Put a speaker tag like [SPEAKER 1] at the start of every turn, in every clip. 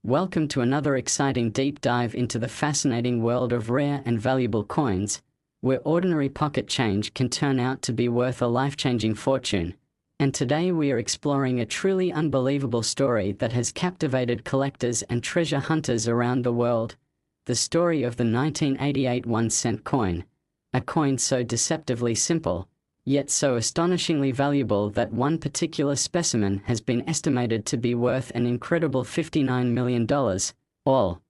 [SPEAKER 1] Welcome to another exciting deep dive into the fascinating world of rare and valuable coins, where ordinary pocket change can turn out to be worth a life-changing fortune. And today we are exploring a truly unbelievable story that has captivated collectors and treasure hunters around the world. The story of the 1988 1-cent coin. A coin so deceptively simple, yet so astonishingly valuable that one particular specimen has been estimated to be worth an incredible $59 million, all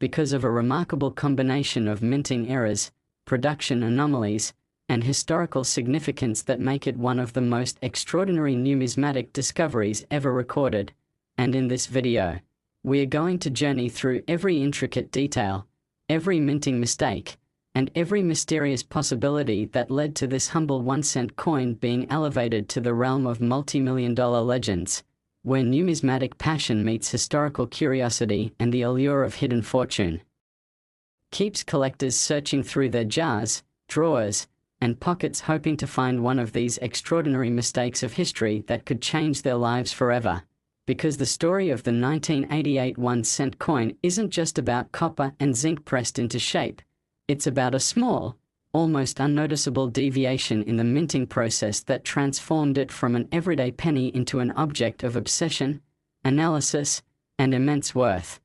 [SPEAKER 1] because of a remarkable combination of minting errors, production anomalies, and historical significance that make it one of the most extraordinary numismatic discoveries ever recorded. And in this video, we are going to journey through every intricate detail, every minting mistake, and every mysterious possibility that led to this humble 1-cent coin being elevated to the realm of multi-million-dollar legends, where numismatic passion meets historical curiosity and the allure of hidden fortune. Keeps collectors searching through their jars, drawers, and pockets hoping to find one of these extraordinary mistakes of history that could change their lives forever. Because the story of the 1988 1-cent coin isn't just about copper and zinc pressed into shape. It's about a small, almost unnoticeable deviation in the minting process that transformed it from an everyday penny into an object of obsession, analysis, and immense worth.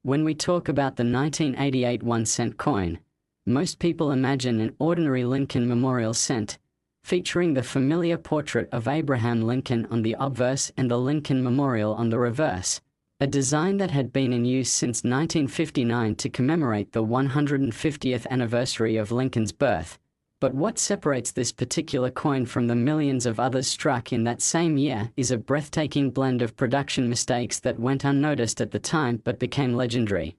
[SPEAKER 1] When we talk about the 1988 1-cent coin, most people imagine an ordinary Lincoln Memorial cent, featuring the familiar portrait of Abraham Lincoln on the obverse and the Lincoln Memorial on the reverse. A design that had been in use since 1959 to commemorate the 150th anniversary of Lincoln's birth. But what separates this particular coin from the millions of others struck in that same year is a breathtaking blend of production mistakes that went unnoticed at the time but became legendary.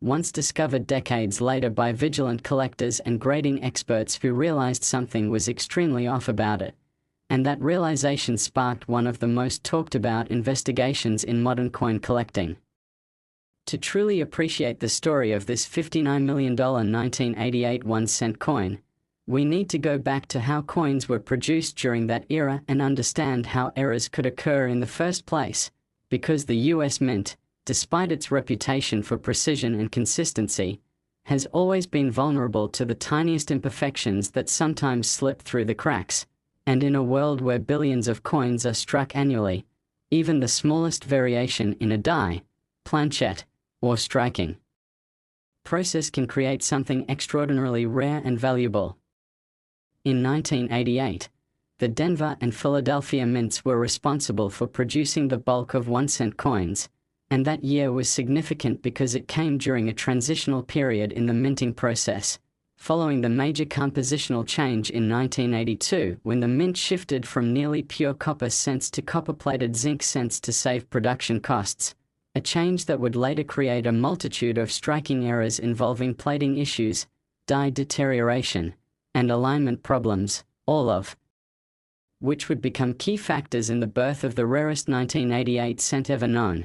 [SPEAKER 1] Once discovered decades later by vigilant collectors and grading experts who realized something was extremely off about it. And that realization sparked one of the most talked about investigations in modern coin collecting. To truly appreciate the story of this $59 million 1988 1-cent coin, we need to go back to how coins were produced during that era and understand how errors could occur in the first place, because the US Mint, despite its reputation for precision and consistency, has always been vulnerable to the tiniest imperfections that sometimes slip through the cracks. And in a world where billions of coins are struck annually, even the smallest variation in a die, planchette, or striking process can create something extraordinarily rare and valuable. In 1988, the Denver and Philadelphia mints were responsible for producing the bulk of 1-cent coins, and that year was significant because it came during a transitional period in the minting process, following the major compositional change in 1982 when the mint shifted from nearly pure copper cents to copper-plated zinc cents to save production costs, a change that would later create a multitude of striking errors involving plating issues, die deterioration, and alignment problems, all of which would become key factors in the birth of the rarest 1988 cent ever known.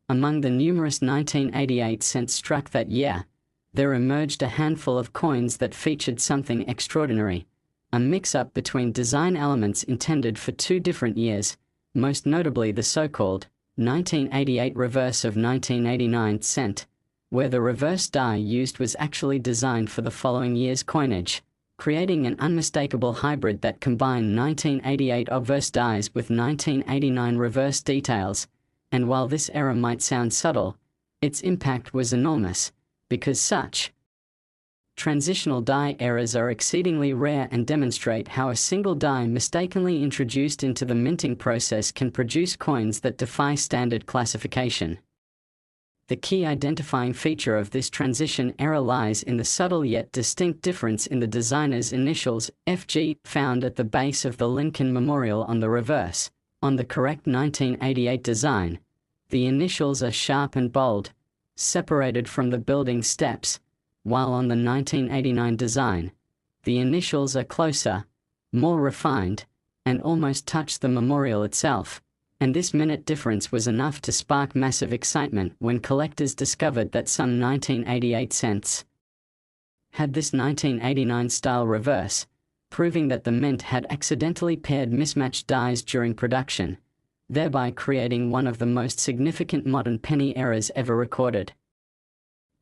[SPEAKER 1] Among the numerous 1988 cents struck that year, there emerged a handful of coins that featured something extraordinary, a mix-up between design elements intended for two different years, most notably the so-called 1988 reverse of 1989 cent, where the reverse die used was actually designed for the following year's coinage, creating an unmistakable hybrid that combined 1988 obverse dies with 1989 reverse details. And while this error might sound subtle, its impact was enormous, because such transitional die errors are exceedingly rare and demonstrate how a single die mistakenly introduced into the minting process can produce coins that defy standard classification. The key identifying feature of this transition error lies in the subtle yet distinct difference in the designer's initials, FG, found at the base of the Lincoln Memorial on the reverse. On the correct 1988 design, the initials are sharp and bold, separated from the building steps, while on the 1989 design, the initials are closer, more refined, and almost touch the memorial itself. And this minute difference was enough to spark massive excitement when collectors discovered that some 1988 cents had this 1989 style reverse, proving that the mint had accidentally paired mismatched dies during production. thereby creating one of the most significant modern penny errors ever recorded.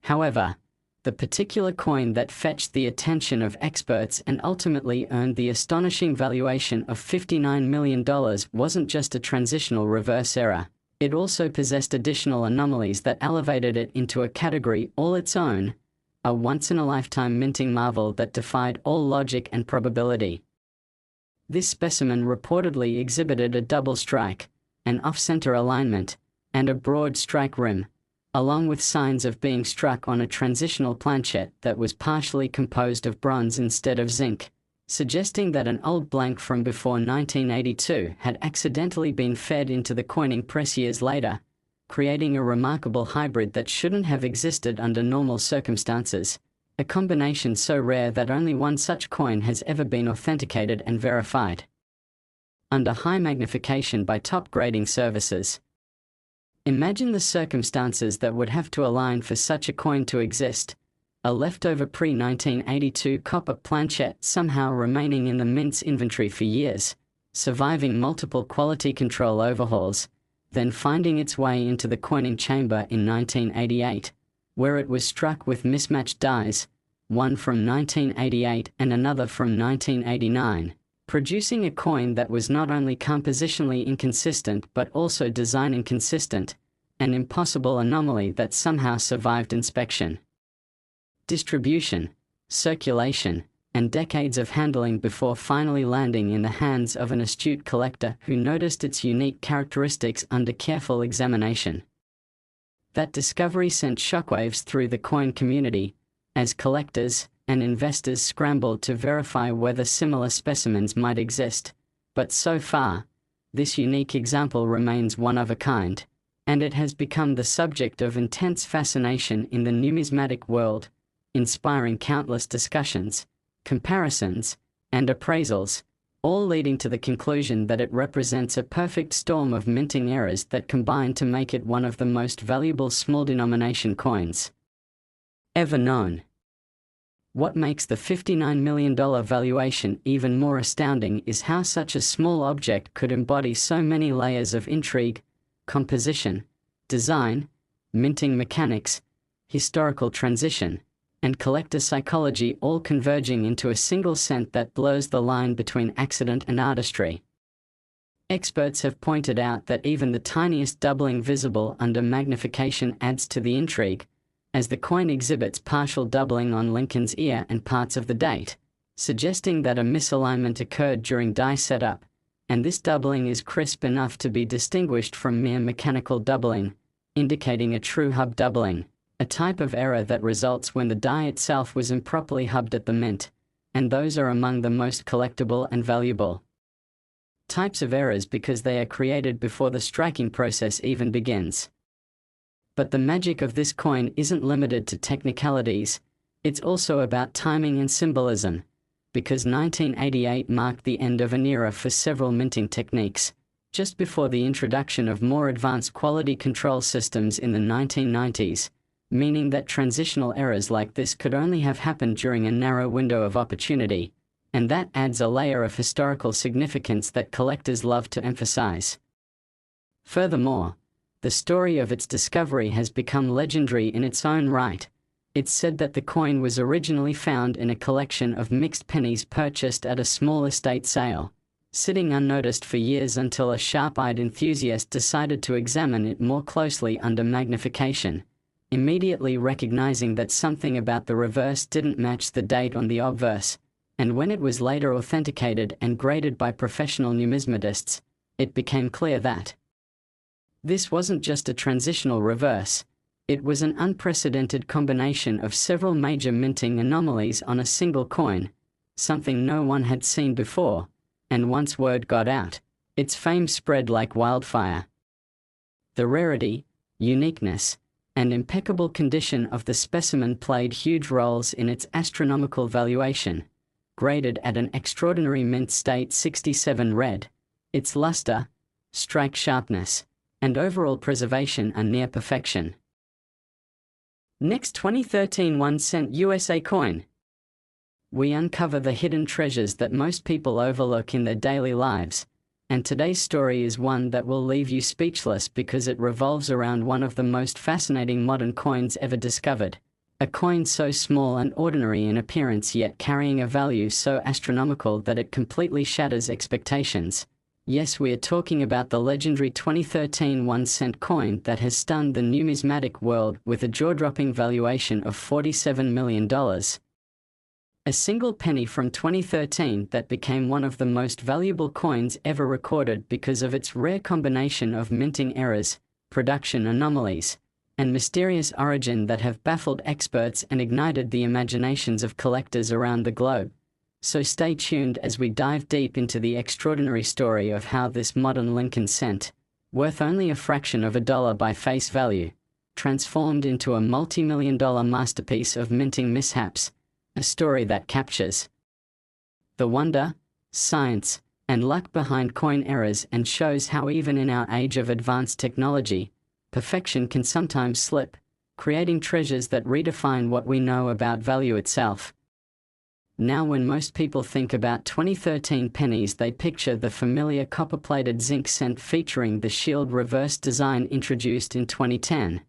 [SPEAKER 1] However, the particular coin that fetched the attention of experts and ultimately earned the astonishing valuation of $59 million wasn't just a transitional reverse error. It also possessed additional anomalies that elevated it into a category all its own, a once-in-a-lifetime minting marvel that defied all logic and probability. This specimen reportedly exhibited a double strike, an off-center alignment, and a broad strike rim, along with signs of being struck on a transitional planchet that was partially composed of bronze instead of zinc, suggesting that an old blank from before 1982 had accidentally been fed into the coining press years later, creating a remarkable hybrid that shouldn't have existed under normal circumstances, a combination so rare that only one such coin has ever been authenticated and verified. Under high magnification by top grading services. Imagine the circumstances that would have to align for such a coin to exist. A leftover pre-1982 copper planchet somehow remaining in the mint's inventory for years, surviving multiple quality control overhauls, then finding its way into the coining chamber in 1988, where it was struck with mismatched dies, one from 1988 and another from 1989, producing a coin that was not only compositionally inconsistent but also design inconsistent, an impossible anomaly that somehow survived inspection, distribution, circulation, and decades of handling before finally landing in the hands of an astute collector who noticed its unique characteristics under careful examination. That discovery sent shockwaves through the coin community, as collectors and investors scrambled to verify whether similar specimens might exist, but so far, this unique example remains one of a kind, and it has become the subject of intense fascination in the numismatic world, inspiring countless discussions, comparisons, and appraisals, all leading to the conclusion that it represents a perfect storm of minting errors that combine to make it one of the most valuable small-denomination coins ever known. What makes the $59 million valuation even more astounding is how such a small object could embody so many layers of intrigue, composition, design, minting mechanics, historical transition, and collector psychology all converging into a single scent that blurs the line between accident and artistry. Experts have pointed out that even the tiniest doubling visible under magnification adds to the intrigue, as the coin exhibits partial doubling on Lincoln's ear and parts of the date, suggesting that a misalignment occurred during die setup, and this doubling is crisp enough to be distinguished from mere mechanical doubling, indicating a true hub doubling, a type of error that results when the die itself was improperly hubbed at the mint, and those are among the most collectible and valuable types of errors because they are created before the striking process even begins. But the magic of this coin isn't limited to technicalities, it's also about timing and symbolism, because 1988 marked the end of an era for several minting techniques, just before the introduction of more advanced quality control systems in the 1990s, meaning that transitional errors like this could only have happened during a narrow window of opportunity, and that adds a layer of historical significance that collectors love to emphasize. Furthermore, the story of its discovery has become legendary in its own right. It's said that the coin was originally found in a collection of mixed pennies purchased at a small estate sale, sitting unnoticed for years until a sharp-eyed enthusiast decided to examine it more closely under magnification, immediately recognizing that something about the reverse didn't match the date on the obverse, and when it was later authenticated and graded by professional numismatists, it became clear that this wasn't just a transitional reverse, it was an unprecedented combination of several major minting anomalies on a single coin, something no one had seen before, and once word got out, its fame spread like wildfire. The rarity, uniqueness, and impeccable condition of the specimen played huge roles in its astronomical valuation, graded at an extraordinary mint state 67 red. Its luster, strike sharpness, and overall preservation are near perfection. Next 2013 1-cent USA coin. We uncover the hidden treasures that most people overlook in their daily lives, And today's story is one that will leave you speechless because it revolves around one of the most fascinating modern coins ever discovered. A coin so small and ordinary in appearance yet carrying a value so astronomical that it completely shatters expectations. Yes, we are talking about the legendary 2013 1-cent coin that has stunned the numismatic world with a jaw-dropping valuation of $47 million. A single penny from 2013 that became one of the most valuable coins ever recorded because of its rare combination of minting errors, production anomalies, and mysterious origin that have baffled experts and ignited the imaginations of collectors around the globe. So stay tuned as we dive deep into the extraordinary story of how this modern Lincoln cent, worth only a fraction of a dollar by face value, transformed into a multi-million-dollar masterpiece of minting mishaps. A story that captures the wonder, science, and luck behind coin errors and shows how even in our age of advanced technology, perfection can sometimes slip, creating treasures that redefine what we know about value itself. Now, when most people think about 2013 pennies, they picture the familiar copper-plated zinc cent featuring the shield reverse design introduced in 2010,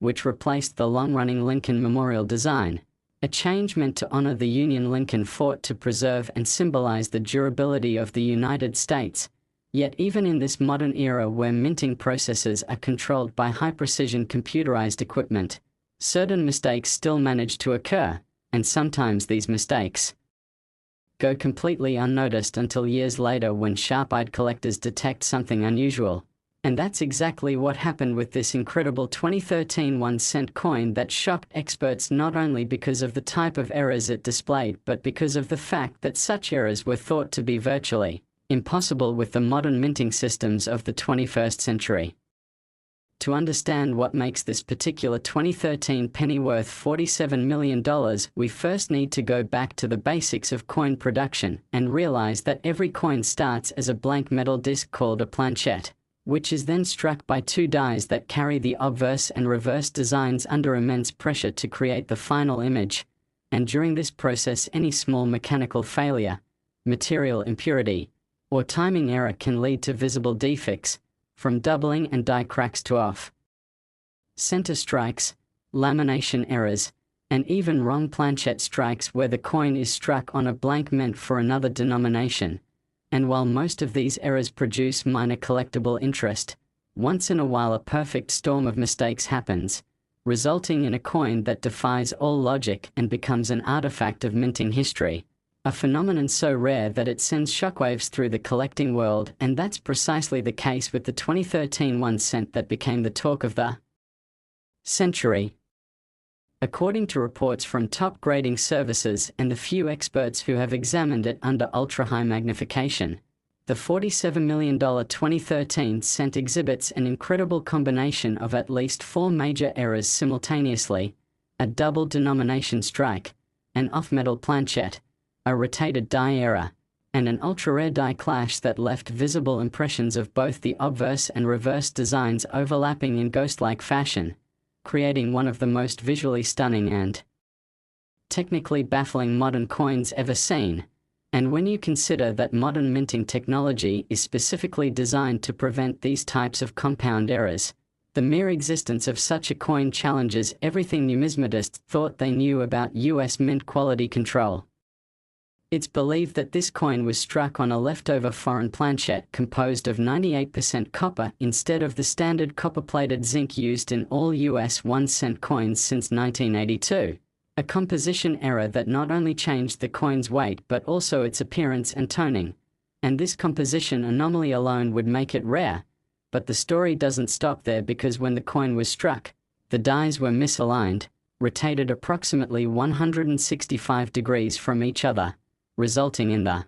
[SPEAKER 1] which replaced the long-running Lincoln Memorial design. A change meant to honor the Union Lincoln fought to preserve and symbolize the durability of the United States. Yet even in this modern era where minting processes are controlled by high-precision computerized equipment, certain mistakes still manage to occur, and sometimes these mistakes go completely unnoticed until years later when sharp-eyed collectors detect something unusual. And that's exactly what happened with this incredible 2013 1-cent coin that shocked experts not only because of the type of errors it displayed but because of the fact that such errors were thought to be virtually impossible with the modern minting systems of the 21st century. To understand what makes this particular 2013 penny worth $47 million, we first need to go back to the basics of coin production and realize that every coin starts as a blank metal disc called a planchette, which is then struck by two dies that carry the obverse and reverse designs under immense pressure to create the final image. And during this process, any small mechanical failure, material impurity, or timing error can lead to visible defects, from doubling and die cracks to off center strikes, lamination errors, and even wrong planchette strikes where the coin is struck on a blank meant for another denomination. And while most of these errors produce minor collectible interest, once in a while a perfect storm of mistakes happens, resulting in a coin that defies all logic and becomes an artifact of minting history. A phenomenon so rare that it sends shockwaves through the collecting world, and that's precisely the case with the 2013 1-cent that became the talk of the century. According to reports from top grading services and the few experts who have examined it under ultra-high magnification, the $47 million 2013 cent exhibits an incredible combination of at least four major errors simultaneously: a double denomination strike, an off-metal planchette, a rotated die error, and an ultra-rare die clash that left visible impressions of both the obverse and reverse designs overlapping in ghost-like fashion, creating one of the most visually stunning and technically baffling modern coins ever seen. And when you consider that modern minting technology is specifically designed to prevent these types of compound errors, the mere existence of such a coin challenges everything numismatists thought they knew about US mint quality control. It's believed that this coin was struck on a leftover foreign planchette composed of 98% copper instead of the standard copper-plated zinc used in all US 1-cent coins since 1982. A composition error that not only changed the coin's weight but also its appearance and toning. And this composition anomaly alone would make it rare. But the story doesn't stop there, because when the coin was struck, the dies were misaligned, rotated approximately 165 degrees from each other, resulting in the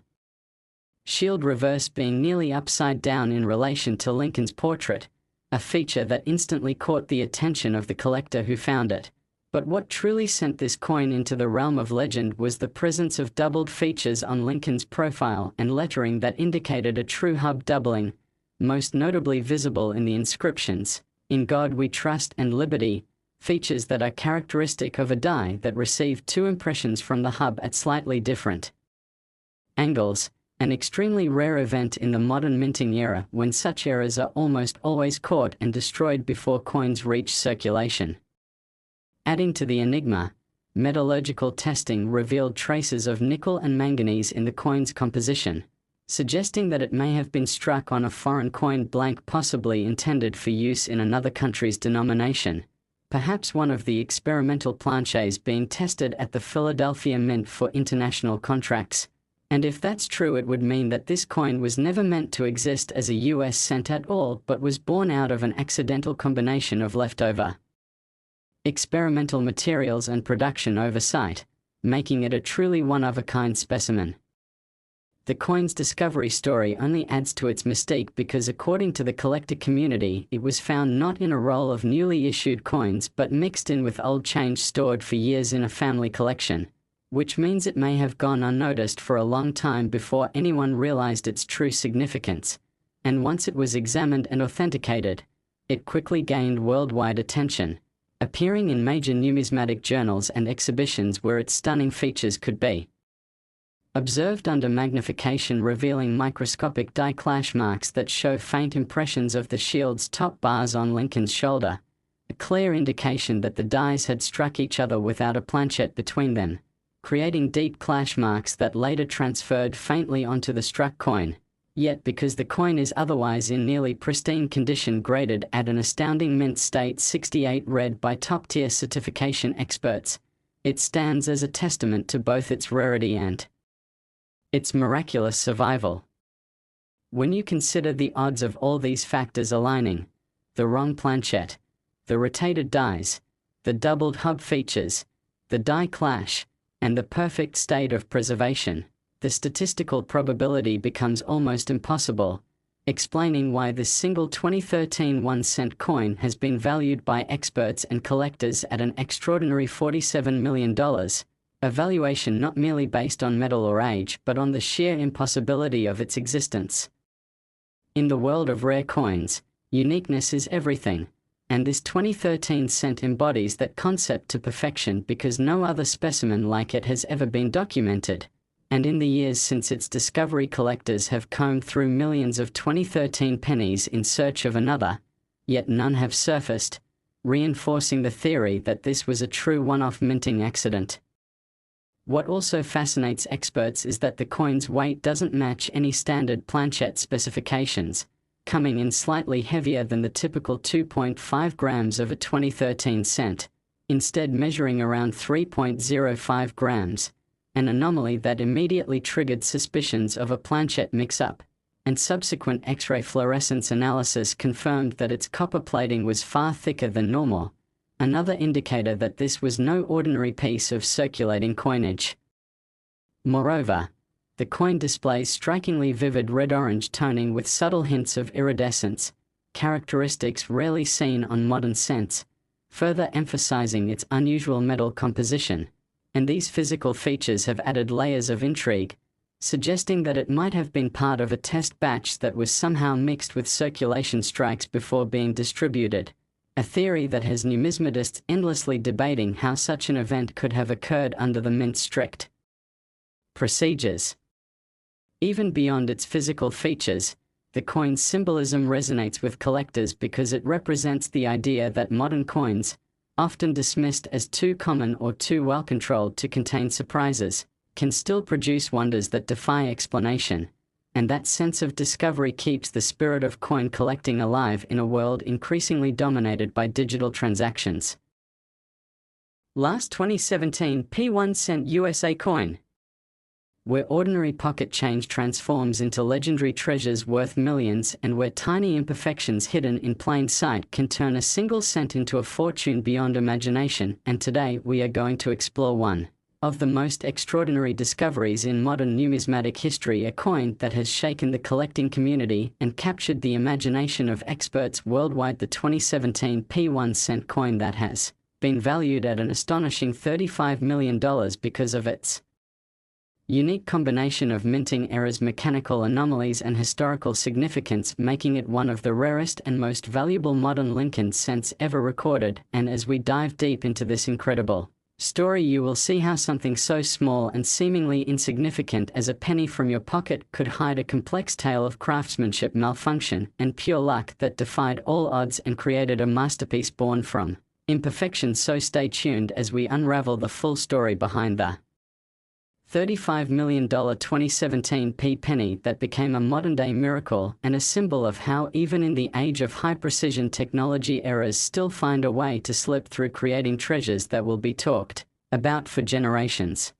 [SPEAKER 1] shield reverse being nearly upside down in relation to Lincoln's portrait, a feature that instantly caught the attention of the collector who found it. But what truly sent this coin into the realm of legend was the presence of doubled features on Lincoln's profile and lettering that indicated a true hub doubling, most notably visible in the inscriptions, "In God We Trust" and "Liberty," features that are characteristic of a die that received two impressions from the hub at slightly different angles, An extremely rare event in the modern minting era, when such errors are almost always caught and destroyed before coins reach circulation. Adding to the enigma, metallurgical testing revealed traces of nickel and manganese in the coin's composition, suggesting that it may have been struck on a foreign coin blank, possibly intended for use in another country's denomination, perhaps one of the experimental planches being tested at the Philadelphia Mint for international contracts. And if that's true, it would mean that this coin was never meant to exist as a US cent at all, but was born out of an accidental combination of leftover experimental materials and production oversight, making it a truly one-of-a-kind specimen. The coin's discovery story only adds to its mystique because, according to the collector community, it was found not in a roll of newly issued coins but mixed in with old change stored for years in a family collection, which means it may have gone unnoticed for a long time before anyone realized its true significance. And once it was examined and authenticated, it quickly gained worldwide attention, appearing in major numismatic journals and exhibitions where its stunning features could be observed under magnification, revealing microscopic die clash marks that show faint impressions of the shield's top bars on Lincoln's shoulder, a clear indication that the dies had struck each other without a planchet between them, creating deep clash marks that later transferred faintly onto the struck coin. Yet, because the coin is otherwise in nearly pristine condition, graded at an astounding mint state 68 red by top-tier certification experts, it stands as a testament to both its rarity and its miraculous survival. When you consider the odds of all these factors aligning, the wrong planchet, the rotated dies, the doubled hub features, the die clash, and the perfect state of preservation, the statistical probability becomes almost impossible, explaining why this single 2013 1-cent coin has been valued by experts and collectors at an extraordinary $47 million, a valuation not merely based on metal or age but on the sheer impossibility of its existence. In the world of rare coins, uniqueness is everything, and this 2013 cent embodies that concept to perfection because no other specimen like it has ever been documented. And in the years since its discovery, collectors have combed through millions of 2013 pennies in search of another, yet none have surfaced, reinforcing the theory that this was a true one-off minting accident. What also fascinates experts is that the coin's weight doesn't match any standard planchet specifications, coming in slightly heavier than the typical 2.5 grams of a 2013 cent, instead measuring around 3.05 grams. An anomaly that immediately triggered suspicions of a planchet mix-up, and subsequent X-ray fluorescence analysis confirmed that its copper plating was far thicker than normal, another indicator that this was no ordinary piece of circulating coinage. Moreover, the coin displays strikingly vivid red-orange toning with subtle hints of iridescence, characteristics rarely seen on modern cents, further emphasizing its unusual metal composition. And these physical features have added layers of intrigue, suggesting that it might have been part of a test batch that was somehow mixed with circulation strikes before being distributed, a theory that has numismatists endlessly debating how such an event could have occurred under the mint's strict procedures. Even beyond its physical features, the coin's symbolism resonates with collectors because it represents the idea that modern coins, often dismissed as too common or too well-controlled to contain surprises, can still produce wonders that defy explanation, and that sense of discovery keeps the spirit of coin collecting alive in a world increasingly dominated by digital transactions. Last 2017 P1 cent USA coin. Where ordinary pocket change transforms into legendary treasures worth millions, and where tiny imperfections hidden in plain sight can turn a single cent into a fortune beyond imagination, and today we are going to explore one of the most extraordinary discoveries in modern numismatic history, a coin that has shaken the collecting community and captured the imagination of experts worldwide, the 2017 P1 cent coin that has been valued at an astonishing $35 million because of its unique combination of minting errors, mechanical anomalies, and historical significance, making it one of the rarest and most valuable modern Lincoln cents ever recorded. And as we dive deep into this incredible story you will see how something so small and seemingly insignificant as a penny from your pocket could hide a complex tale of craftsmanship, malfunction, and pure luck that defied all odds and created a masterpiece born from imperfection. So stay tuned as we unravel the full story behind the $35 million 2017 penny that became a modern-day miracle and a symbol of how, even in the age of high-precision technology, errors still find a way to slip through, creating treasures that will be talked about for generations.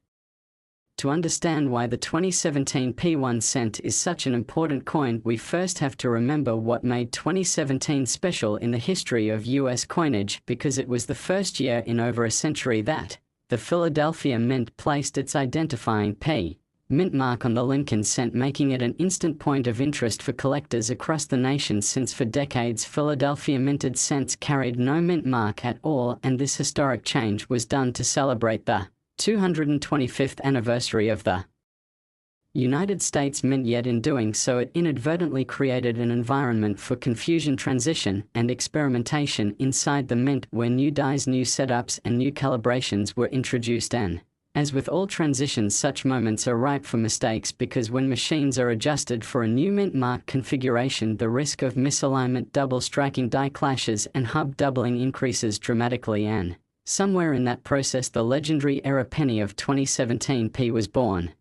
[SPEAKER 1] To understand why the 2017 1 cent is such an important coin, we first have to remember what made 2017 special in the history of US coinage, because it was the first year in over a century that the Philadelphia Mint placed its identifying mint mark on the Lincoln cent, making it an instant point of interest for collectors across the nation, since for decades Philadelphia minted cents carried no mint mark at all, and this historic change was done to celebrate the 225th anniversary of the United States Mint, yet in doing so it inadvertently created an environment for confusion, transition, and experimentation inside the Mint, where new dies, new setups, and new calibrations were introduced. And as with all transitions, such moments are ripe for mistakes, because when machines are adjusted for a new mint mark configuration, the risk of misalignment, double striking, die clashes, and hub doubling increases dramatically. And somewhere in that process, the legendary error penny of 2017 was born.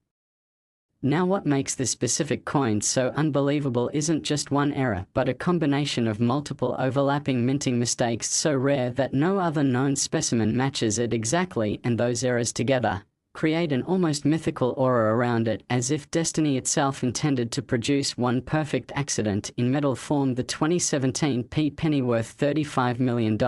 [SPEAKER 1] Now, what makes this specific coin so unbelievable isn't just one error, but a combination of multiple overlapping minting mistakes so rare that no other known specimen matches it exactly, and those errors together create an almost mythical aura around it, as if destiny itself intended to produce one perfect accident in metal form. The 2017 penny, worth $35 million.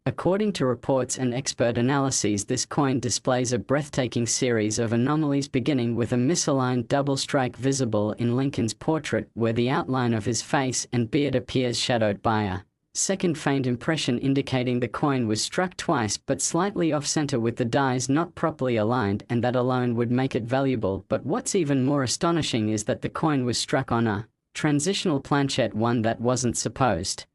[SPEAKER 1] According to reports and expert analyses, this coin displays a breathtaking series of anomalies, beginning with a misaligned double strike visible in Lincoln's portrait, where the outline of his face and beard appears shadowed by a second faint impression indicating the coin was struck twice but slightly off-center, with the dies not properly aligned, and that alone would make it valuable. But what's even more astonishing is that the coin was struck on a transitional planchette, one that wasn't supposed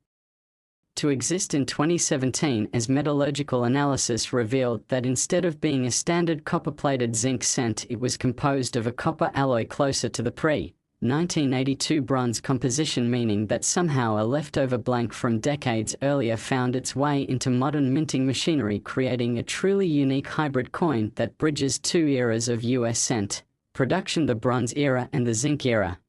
[SPEAKER 1] to exist in 2017, as metallurgical analysis revealed that instead of being a standard copper-plated zinc cent, it was composed of a copper alloy closer to the pre-1982 bronze composition, meaning that somehow a leftover blank from decades earlier found its way into modern minting machinery, creating a truly unique hybrid coin that bridges two eras of US cent production, the Bronze Era and the Zinc Era.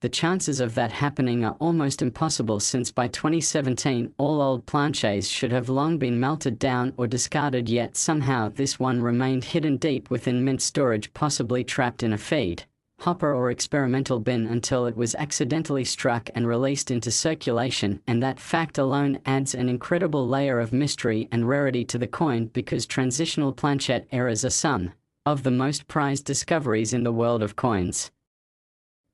[SPEAKER 1] The chances of that happening are almost impossible, since by 2017 all old planchets should have long been melted down or discarded, yet somehow this one remained hidden deep within mint storage, possibly trapped in a feed hopper or experimental bin until it was accidentally struck and released into circulation, and that fact alone adds an incredible layer of mystery and rarity to the coin, because transitional planchette errors are some of the most prized discoveries in the world of coins.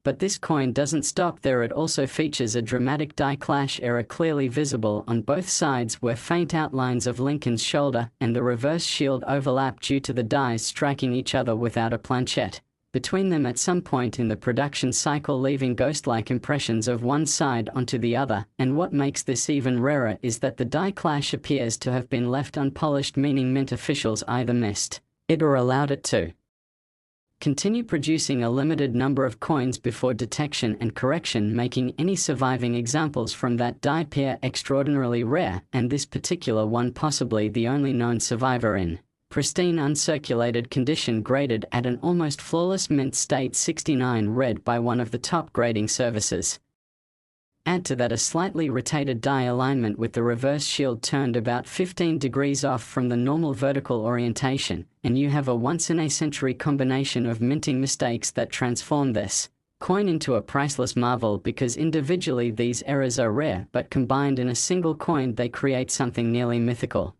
[SPEAKER 1] But this coin doesn't stop there. It also features a dramatic die clash error clearly visible on both sides, where faint outlines of Lincoln's shoulder and the reverse shield overlap due to the dies striking each other without a planchette between them at some point in the production cycle, leaving ghost-like impressions of one side onto the other. And what makes this even rarer is that the die clash appears to have been left unpolished, meaning mint officials either missed it or allowed it to continue producing a limited number of coins before detection and correction, making any surviving examples from that die pair extraordinarily rare, and this particular one possibly the only known survivor in pristine uncirculated condition, graded at an almost flawless mint state 69 red by one of the top grading services. Add to that a slightly rotated die alignment with the reverse shield turned about 15 degrees off from the normal vertical orientation, and you have a once-in-a-century combination of minting mistakes that transform this coin into a priceless marvel, because individually these errors are rare, but combined in a single coin they create something nearly mythical.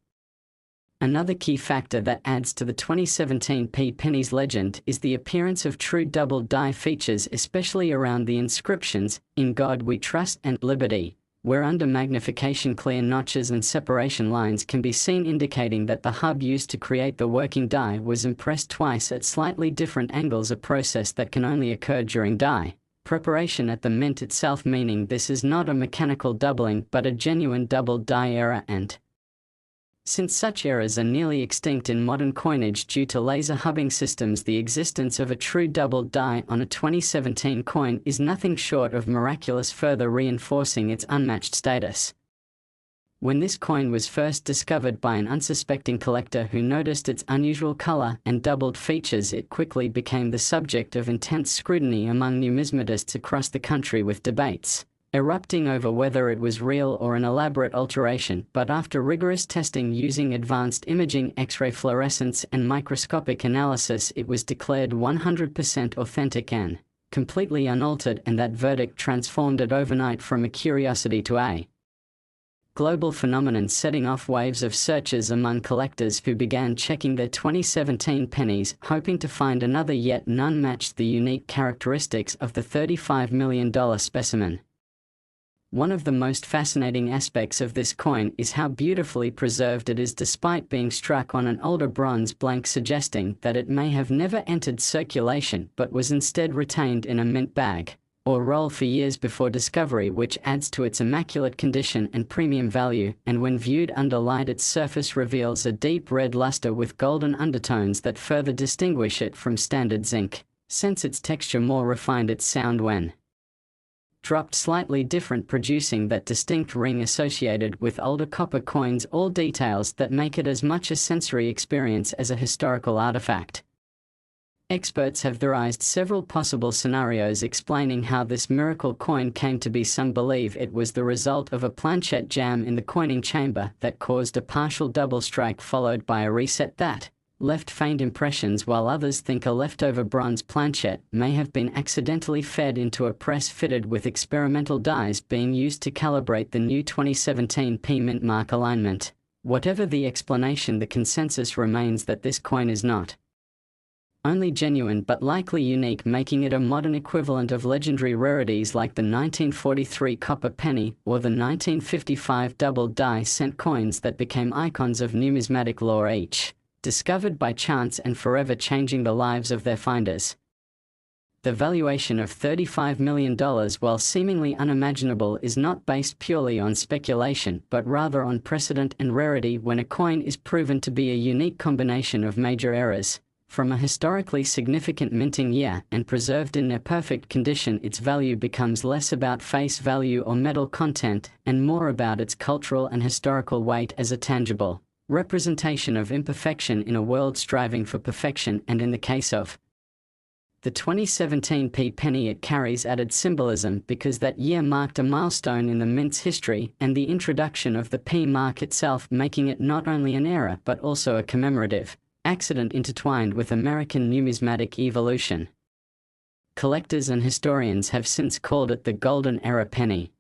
[SPEAKER 1] Another key factor that adds to the 2017 penny's legend is the appearance of true double die features, especially around the inscriptions, "In God We Trust" and "Liberty," where under magnification clear notches and separation lines can be seen, indicating that the hub used to create the working die was impressed twice at slightly different angles, a process that can only occur during die preparation at the mint itself, meaning this is not a mechanical doubling but a genuine double die error. And Since such errors are nearly extinct in modern coinage due to laser hubbing systems, the existence of a true doubled die on a 2017 coin is nothing short of miraculous, further reinforcing its unmatched status. When this coin was first discovered by an unsuspecting collector who noticed its unusual color and doubled features, it quickly became the subject of intense scrutiny among numismatists across the country, with debates erupting over whether it was real or an elaborate alteration. But after rigorous testing using advanced imaging, X-ray fluorescence, and microscopic analysis, it was declared 100% authentic and completely unaltered, and that verdict transformed it overnight from a curiosity to a global phenomenon, setting off waves of searches among collectors who began checking their 2017 pennies, hoping to find another yet none matched the unique characteristics of the $35 million specimen. One of the most fascinating aspects of this coin is how beautifully preserved it is, despite being struck on an older bronze blank, suggesting that it may have never entered circulation but was instead retained in a mint bag or roll for years before discovery, which adds to its immaculate condition and premium value, and when viewed under light its surface reveals a deep red luster with golden undertones that further distinguish it from standard zinc. Since its texture more refined, its sound when dropped slightly different, producing that distinct ring associated with older copper coins, all details that make it as much a sensory experience as a historical artifact. Experts have theorized several possible scenarios explaining how this miracle coin came to be. Some believe it was the result of a planchette jam in the coining chamber that caused a partial double strike followed by a reset that left faint impressions, while others think a leftover bronze planchette may have been accidentally fed into a press fitted with experimental dies being used to calibrate the new 2017 P mint mark alignment. Whatever the explanation, the consensus remains that this coin is not only genuine but likely unique, making it a modern equivalent of legendary rarities like the 1943 copper penny or the 1955 double die cent coins that became icons of numismatic lore, each discovered by chance and forever changing the lives of their finders. The valuation of $35 million, while seemingly unimaginable, is not based purely on speculation, but rather on precedent and rarity. When a coin is proven to be a unique combination of major errors from a historically significant minting year and preserved in near perfect condition, its value becomes less about face value or metal content and more about its cultural and historical weight as a tangible representation of imperfection in a world striving for perfection. And in the case of the 2017 P penny, it carries added symbolism because that year marked a milestone in the mint's history and the introduction of the P mark itself, making it not only an era but also a commemorative accident intertwined with American numismatic evolution. Collectors and historians have since called it the Golden Era penny.